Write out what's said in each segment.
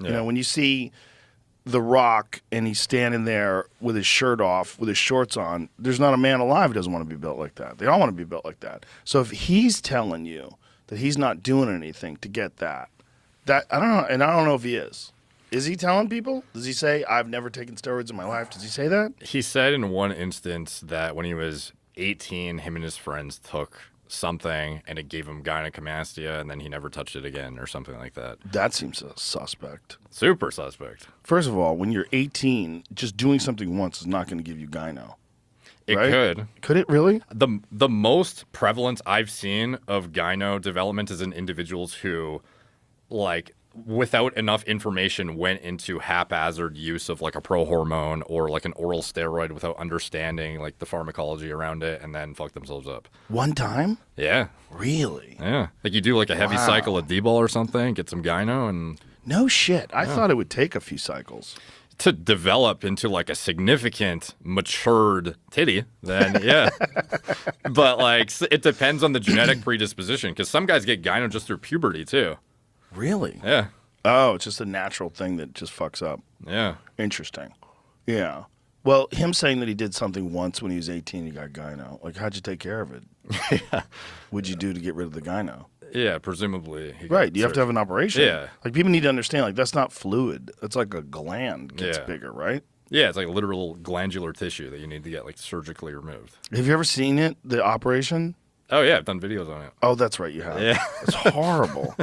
Yeah. You know, when you see The Rock and he's standing there with his shirt off, with his shorts on, there's not a man alive who doesn't want to be built like that. They all want to be built like that. So if he's telling you that he's not doing anything to get that I don't know, and I don't know if he is. Is he telling people? Does he say, I've never taken steroids in my life? Does he say that? He said in one instance that when he was 18, him and his friends took something and it gave him gynecomastia, and then he never touched it again or something like that. That seems suspect. Super suspect. First of all, when you're 18, just doing something once is not going to give you gyno. It right? could. Could it really? The most prevalence I've seen of gyno development is in individuals who, like, without enough information went into haphazard use of like a pro-hormone or like an oral steroid without understanding like the pharmacology around it, and then fuck themselves up. One time? Yeah. Really? Yeah. Like you do like a heavy cycle of D-ball or something, get some gyno, and... No shit. I thought it would take a few cycles. To develop into like a significant matured titty, then yeah. But like it depends on the genetic predisposition, because some guys get gyno just through puberty too. Really? Yeah. Oh, it's just a natural thing that just fucks up. Yeah. Interesting. Yeah. Well, him saying that he did something once when he was 18, he got gyno. Like, how'd you take care of it? Yeah. What'd you do to get rid of the gyno? Yeah, presumably. Right. You have to have an operation. Yeah. Like, people need to understand, like, that's not fluid. It's like a gland gets bigger, right? Yeah, it's like literal glandular tissue that you need to get like surgically removed. Have you ever seen it, the operation? Oh, yeah, I've done videos on it. Oh, that's right, you have. Yeah. It's horrible.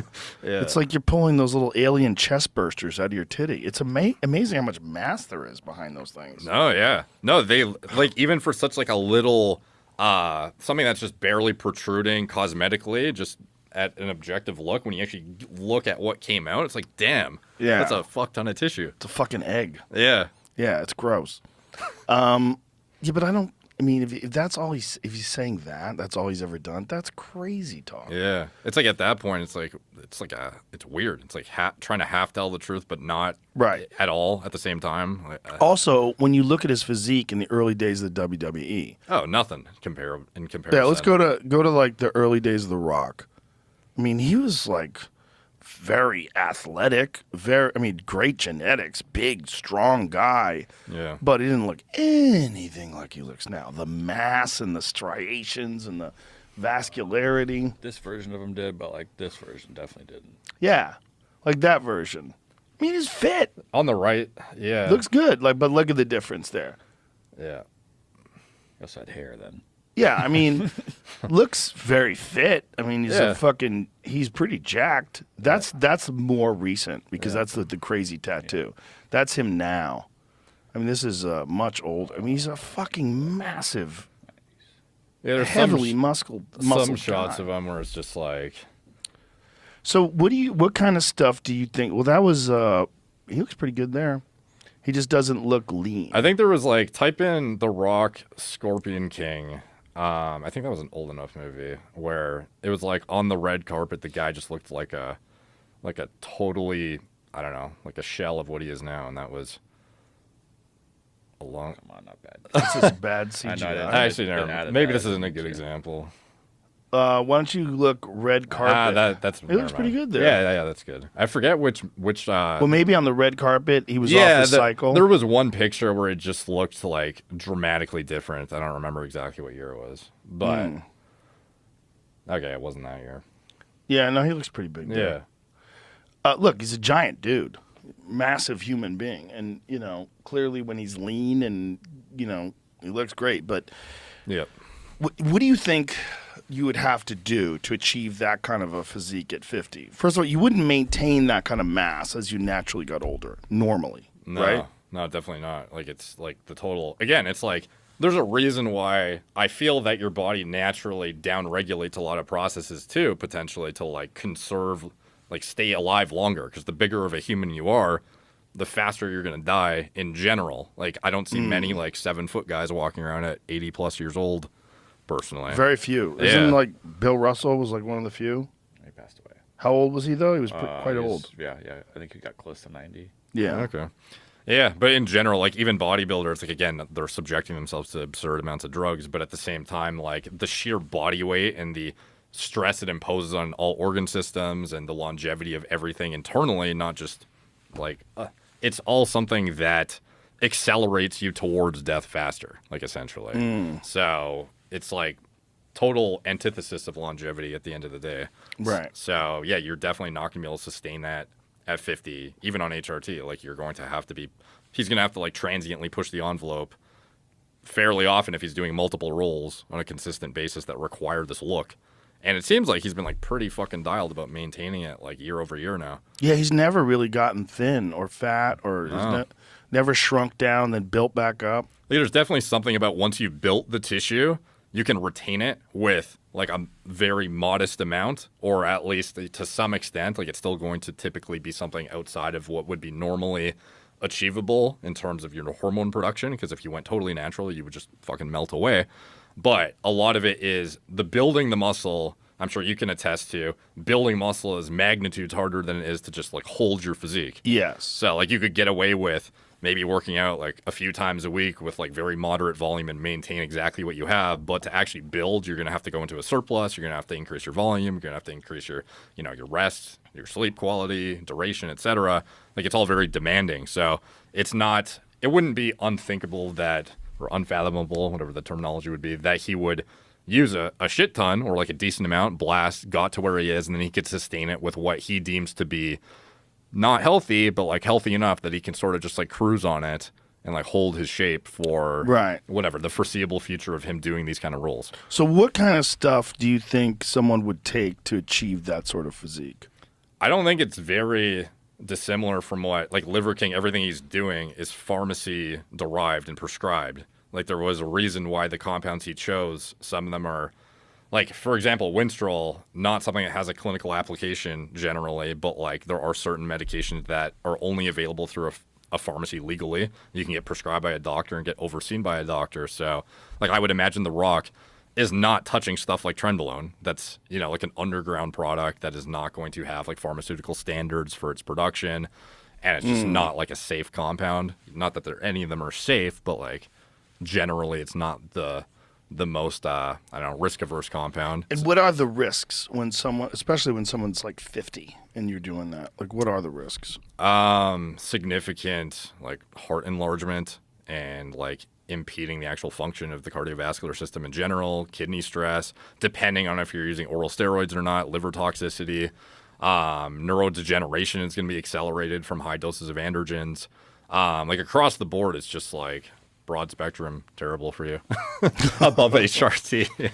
Yeah. It's like you're pulling those little alien chest bursters out of your titty. It's amazing how much mass there is behind those things. No, yeah. No, they, like, even for such like a little, something that's just barely protruding cosmetically, just at an objective look, when you actually look at what came out, it's like, damn. Yeah. That's a fuck ton of tissue. It's a fucking egg. Yeah. Yeah, it's gross. Yeah, but I mean, if that's all if he's saying that's all he's ever done, that's crazy talk. Yeah. It's like at that point, it's weird. It's like trying to half tell the truth, but not at all at the same time. Also, when you look at his physique in the early days of the WWE. Oh, nothing in comparison. Yeah, let's go to like the early days of The Rock. I mean, he was like very athletic, great genetics, big, strong guy. Yeah. But he didn't look anything like he looks now. The mass and the striations and the vascularity. This version of him did, but like this version definitely didn't. Yeah, like that version. I mean, he's fit. On the right, yeah. Looks good, but look at the difference there. Yeah. He also had hair then. Yeah, I mean, looks very fit. I mean, he's pretty jacked. That's more recent because that's the crazy tattoo. Yeah. That's him now. I mean, this is much older. I mean, he's a fucking massive, there's heavily muscle shots guy. of him where it's just like. So what kind of stuff do you think? Well, that was he looks pretty good there. He just doesn't look lean. I think there was like type in The Rock Scorpion King. I think that was an old enough movie where it was like on the red carpet, the guy just looked like a totally, I don't know, like a shell of what he is now, and that was a long. Come on, not bad. This is bad CGI. Actually, maybe this isn't a good example. Why don't you look red carpet? It looks pretty good there. Yeah, that's good. I forget which. Well, maybe on the red carpet he was off his cycle. There was one picture where it just looked like dramatically different. I don't remember exactly what year it was, but okay, it wasn't that year. Yeah, no, he looks pretty big. Yeah. Look, he's a giant dude, massive human being, and clearly when he's lean and he looks great. But yeah, what do you think you would have to do to achieve that kind of a physique at 50? First of all, you wouldn't maintain that kind of mass as you naturally got older, normally, right? No, definitely not. Like, it's like the total... Again, it's like, there's a reason why I feel that your body naturally down-regulates a lot of processes, too, potentially, to, like, conserve, like, stay alive longer. Because the bigger of a human you are, the faster you're going to die in general. Like, I don't see many, like, 7-foot guys walking around at 80-plus years old. Personally, very few. Isn't like Bill Russell was like one of the few? He passed away. How old was he though? He was quite old. Yeah. I think he got close to 90. Yeah. Okay. Yeah, but in general, like even bodybuilders, like again, they're subjecting themselves to absurd amounts of drugs, but at the same time, like the sheer body weight and the stress it imposes on all organ systems and the longevity of everything internally, not just like it's all something that accelerates you towards death faster, like essentially. So it's like total antithesis of longevity at the end of the day. Right. So yeah, you're definitely not gonna be able to sustain that at 50, even on HRT. Like you're going to have to be, he's gonna have to like transiently push the envelope fairly often if he's doing multiple rolls on a consistent basis that require this look. And it seems like he's been like pretty fucking dialed about maintaining it like year over year now. Yeah, he's never really gotten thin or fat or never shrunk down, then built back up. Like, there's definitely something about once you've built the tissue, you can retain it with like a very modest amount, or at least to some extent. Like it's still going to typically be something outside of what would be normally achievable in terms of your hormone production, because if you went totally natural, you would just fucking melt away. But a lot of it is the building the muscle. I'm sure you can attest to building muscle is magnitudes harder than it is to just like hold your physique. Yes. So like you could get away with maybe working out like a few times a week with like very moderate volume and maintain exactly what you have. But to actually build, you're going to have to go into a surplus. You're going to have to increase your volume. You're going to have to increase your, you know, your rest, your sleep quality, duration, etc. Like it's all very demanding. So it's not, it wouldn't be unthinkable that, or unfathomable, whatever the terminology would be, that he would use a shit ton or like a decent amount, blast, got to where he is, and then he could sustain it with what he deems to be not healthy, but like healthy enough that he can sort of just like cruise on it and like hold his shape for whatever, the foreseeable future of him doing these kind of rolls. So what kind of stuff do you think someone would take to achieve that sort of physique? I don't think it's very dissimilar from what, like Liver King, everything he's doing is pharmacy derived and prescribed. Like there was a reason why the compounds he chose, some of them are, like, for example, Winstrol, not something that has a clinical application generally, but like there are certain medications that are only available through a pharmacy legally. You can get prescribed by a doctor and get overseen by a doctor. So like I would imagine The Rock is not touching stuff like Trenbolone. That's, you know, like an underground product that is not going to have like pharmaceutical standards for its production. And it's just not like a safe compound. Not that any of them are safe, but like generally it's not the most, I don't know, risk-averse compound. And what are the risks when someone, especially when someone's like 50 and you're doing that? Like what are the risks? Significant like heart enlargement and like impeding the actual function of the cardiovascular system in general, kidney stress, depending on if you're using oral steroids or not, liver toxicity, neurodegeneration is going to be accelerated from high doses of androgens. Like across the board, it's just like broad spectrum, terrible for you. Above HRT.